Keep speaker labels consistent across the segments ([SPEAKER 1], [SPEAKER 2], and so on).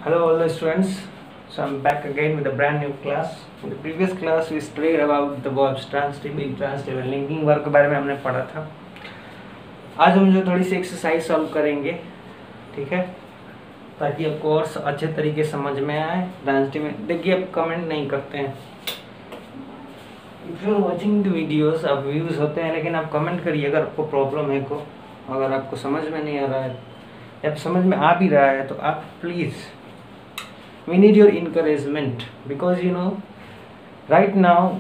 [SPEAKER 1] Hello all the students. So I'm back again with a brand new class. In the previous class we studied about the verbs transitive, intransitive and linking verb के बारे में हमने पढ़ा था. आज हम जो थोड़ी सी एक्सरसाइज सॉल्व करेंगे, ठीक है, ताकि आपको और अच्छे तरीके समझ में आए. ट्रांसिटिव में देखिए आप कमेंट नहीं करते हैं. If you are watching the videos आप व्यूज होते हैं, लेकिन आप कमेंट करिए अगर आपको प्रॉब्लम है को. अगर आपको समझ में नहीं आ रहा है या समझ में आ भी रहा है तो आप please, we need your encouragement because you know right now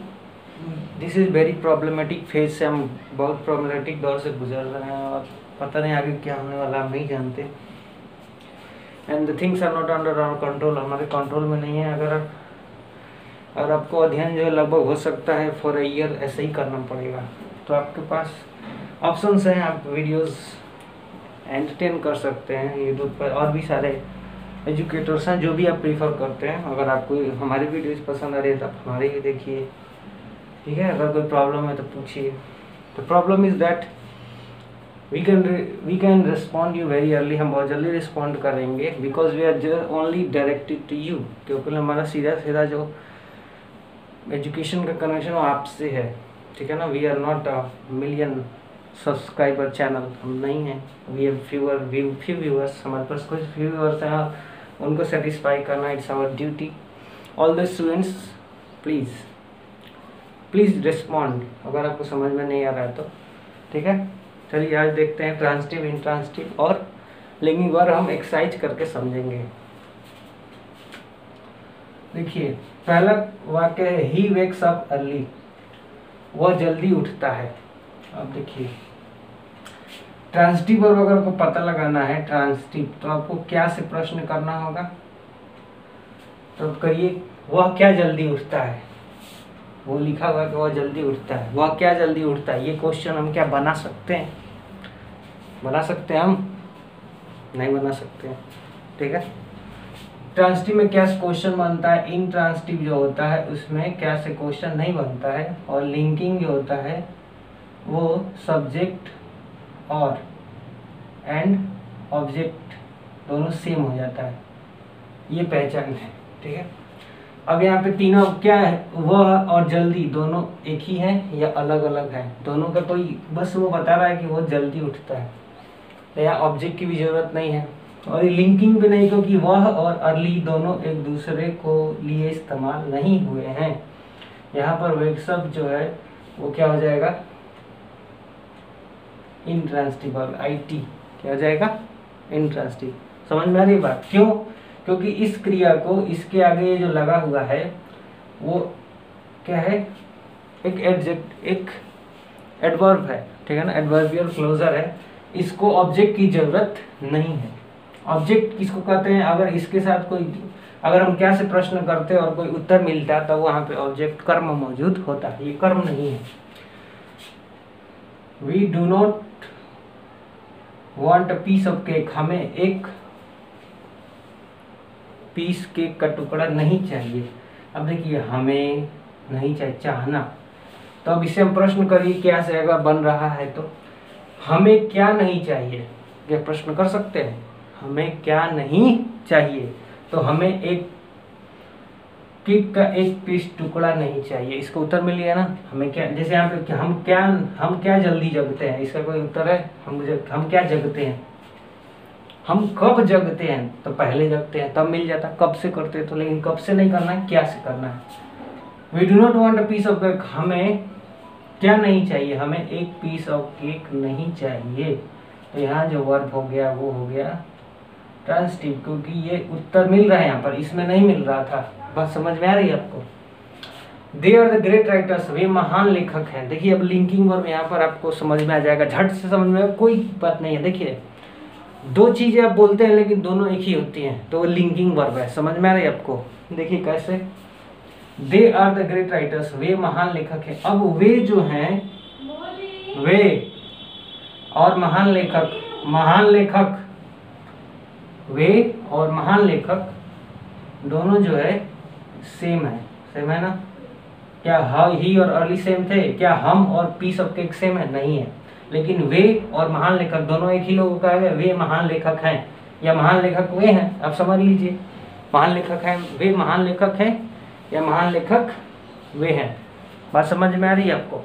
[SPEAKER 1] this is very problematic phase से हम बहुत problematic दौर से गुजर रहे हैं और पता नहीं आगे क्या होने वाला हम नहीं जानते. and the things are not under our control, हमारे कंट्रोल में नहीं है. अगर आपको अध्ययन जो है लगभग हो सकता है फॉर अ ईयर ऐसे ही करना पड़ेगा. तो आपके पास ऑप्शंस हैं, आप वीडियोस एंटरटेन कर सकते हैं यूट्यूब पर. और भी सारे एजुकेटर्स हैं जो भी आप प्रीफर करते हैं. अगर आपको हमारी वीडियोस पसंद आ रही है तो आप हमारे ही देखिए, ठीक है. अगर कोई प्रॉब्लम है तो पूछिए. The problem is that we can respond you very early. हम बहुत जल्दी रिस्पॉन्ड करेंगे because we are only directed to you, क्योंकि हमारा सीधा जो एजुकेशन का कनेक्शन वो आपसे है, ठीक है ना. We are not a million subscriber channel, हम नहीं हैं. वी हैव फ्यू व्यूअर्स, हमारे पास कुछ फ्यू व्यूअर्स हैं और उनको सेटिस्फाई करना it's our duty. All the students please respond अगर आपको समझ में नहीं आ रहा है तो, ठीक है. चलिए आज देखते हैं ट्रांसिटिव, इंट्रांसिटिव और लिंकिंग वर्ब हम एक्सरसाइज करके समझेंगे. देखिए पहला वाक्य है ही वेक्स अप अर्ली, वह जल्दी उठता है. अब देखिए ट्रांसिटिव वर्ब अगर आपको पता लगाना है ट्रांसिटिव, तो आपको क्या से प्रश्न करना होगा. तो करिए वह क्या जल्दी उठता है. वो लिखा हुआ कि वह जल्दी उठता है, वह क्या जल्दी उठता है. ये क्वेश्चन हम क्या बना सकते हैं? हम नहीं बना सकते हैं, ठीक है. ट्रांसिटिव में क्या क्वेश्चन बनता है, इंट्रांसिटिव जो होता है उसमें क्या से क्वेश्चन नहीं बनता है. और लिंकिंग जो होता है वो सब्जेक्ट और एंड ऑब्जेक्ट दोनों सेम हो जाता है. ये पहचान है, ठीक है. अब यहाँ पे तीनों क्या है, वह और जल्दी दोनों एक ही है या अलग अलग है. दोनों का कोई बस वो बता रहा है कि वो जल्दी उठता है. तो यहाँ ऑब्जेक्ट की भी जरूरत नहीं है और ये लिंकिंग भी नहीं, क्योंकि वह और अर्ली दोनों एक दूसरे को लिए इस्तेमाल नहीं हुए हैं. यहाँ पर वेक्सअप जो है वो क्या हो जाएगा, इंट्रांसिटिव. IT क्या हो जाएगा, इंट्रांसिटिव. समझ में आ रही बात? क्यों? क्योंकि इस क्रिया को इसके आगे जो लगा हुआ है वो क्या है, एक एडवर्ब है, ठीक है ना. एडवर्बियल क्लोजर है. इसको ऑब्जेक्ट की जरूरत नहीं है. ऑब्जेक्ट किसको कहते हैं? अगर इसके साथ कोई, अगर हम क्या से प्रश्न करते और कोई उत्तर मिलता तो वहां पे ऑब्जेक्ट कर्म मौजूद होता. ये कर्म नहीं है. We do not want a piece of cake, हमें एक पीस केक का टुकड़ा नहीं चाहिए. अब देखिए हमें नहीं चाहिए, चाहना. तो अब इसे हम प्रश्न करिए क्या से अगर बन रहा है तो हमें क्या नहीं चाहिए, ये प्रश्न कर सकते हैं. हमें क्या नहीं चाहिए, तो हमें एक केक का एक पीस टुकड़ा नहीं चाहिए. इसका उत्तर मिल गया ना. हमें क्या, जैसे यहाँ पे हम क्या जल्दी जगते हैं, इसका कोई उत्तर है. हम क्या जगते हैं, हम कब जगते हैं. तो पहले जगते हैं तब मिल जाता. कब से करते तो, लेकिन कब से नहीं करना है, क्या से करना है. We do not want a piece of cake, हमें क्या नहीं चाहिए, हमें एक पीस ऑफ केक नहीं चाहिए. तो यहाँ जो वर्ब हो गया वो हो गया ट्रांसिटिव, क्योंकि ये उत्तर मिल रहा है यहाँ पर, इसमें नहीं मिल रहा था. बात समझ में आ रही है आपको? They are the great writers, वे महान लेखक हैं. देखिए अब लिंकिंग वर्ब यहाँ पर आपको समझ में आ जाएगा, झट से समझ में, कोई बात नहीं है. देखिए दो चीजें आप बोलते हैं लेकिन दोनों एक ही होती हैं, तो वो लिंकिंग वर्ब है. समझ में आ रही है आपको? देखिए कैसे, they are the great writers, वे महान लेखक हैं. अब वे जो हैं, वे और महान लेखक, वे और महान लेखक दोनों जो है सेम है ना. क्या ही और अर्ली सेम थे? क्या हम और पीस ऑफ केक सेम है? नहीं है. लेकिन वे और महान लेखक दोनों एक ही लोगों का है. वे महान लेखक हैं या महान लेखक वे हैं, आप समझ लीजिए. महान लेखक है, वे महान लेखक हैं या महान लेखक वे हैं? बात समझ में आ रही है आपको?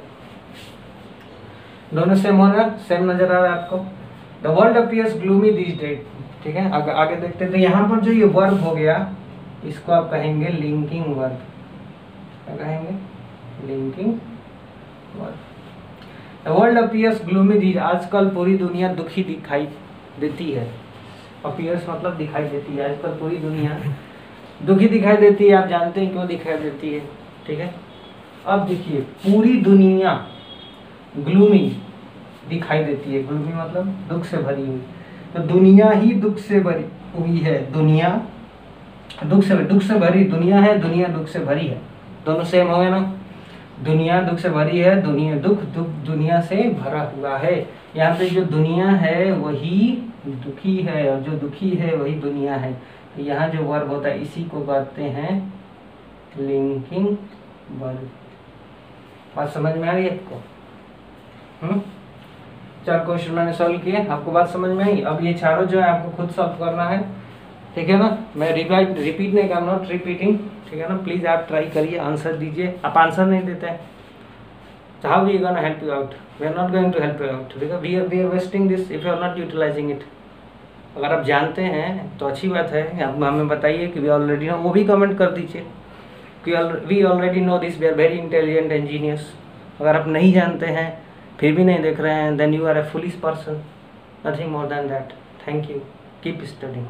[SPEAKER 1] दोनों सेम हो रहा, सेम नजर आ रहा है आपको? The world appears gloomy this day, ठीक है। आगे देखते हैं। तो यहाँ पर जो ये वर्ब हो गया, इसको आप कहेंगे लिंकिंग वर्ब। क्या कहेंगे? Linking verb. The world appears gloomy this, आजकल पूरी दुनिया दुखी दिखाई देती है। अपीयर्स मतलब दिखाई देती है, आजकल पूरी दुनिया दुखी दिखाई देती है। आप जानते हैं क्यों दिखाई देती है, ठीक है। अब देखिए, पूरी दुनिया ग्लूमी दिखाई देती है, ग्लूमी मतलब दुख से भरी हुई। तो दुनिया ही दुख से भरी हुई है, दुनिया दुख से भरी दुनिया है, दुनिया दुख से भरी है। दोनों सेम हो गए ना? दुनिया दुख से भरी है, दुनिया दुख दुनिया से भरा हुआ है। यहाँ पे जो दुनिया है वही दुखी है और जो दुखी है वही दुनिया है। तो यहाँ जो वर्ब होता है इसी को कहते हैं लिंकिंग वर्ब। बात समझ में आ रही है आपको? 4 क्वेश्चन मैंने सॉल्व किए, आपको बात समझ में आई? अब ये चारों जो है आपको खुद सॉल्व करना है, ठीक है ना। मैं रिपीट नहीं करना, नॉट रिपीटिंग, ठीक है ना। प्लीज आप ट्राई करिए, आंसर दीजिए। आप आंसर नहीं देते हैं, how we gonna help you out? We are not going to help you out, because we are wasting this if you are not utilizing it. अगर आप जानते हैं तो अच्छी बात है, आप हमें बताइए कि वी ऑलरेडी नो, वो भी कमेंट कर दीजिए कि we already know this, we are very intelligent and genius. अगर आप नहीं जानते हैं फिर भी नहीं देख रहे हैं, then you are a foolish person, nothing more than that. Thank you, keep studying.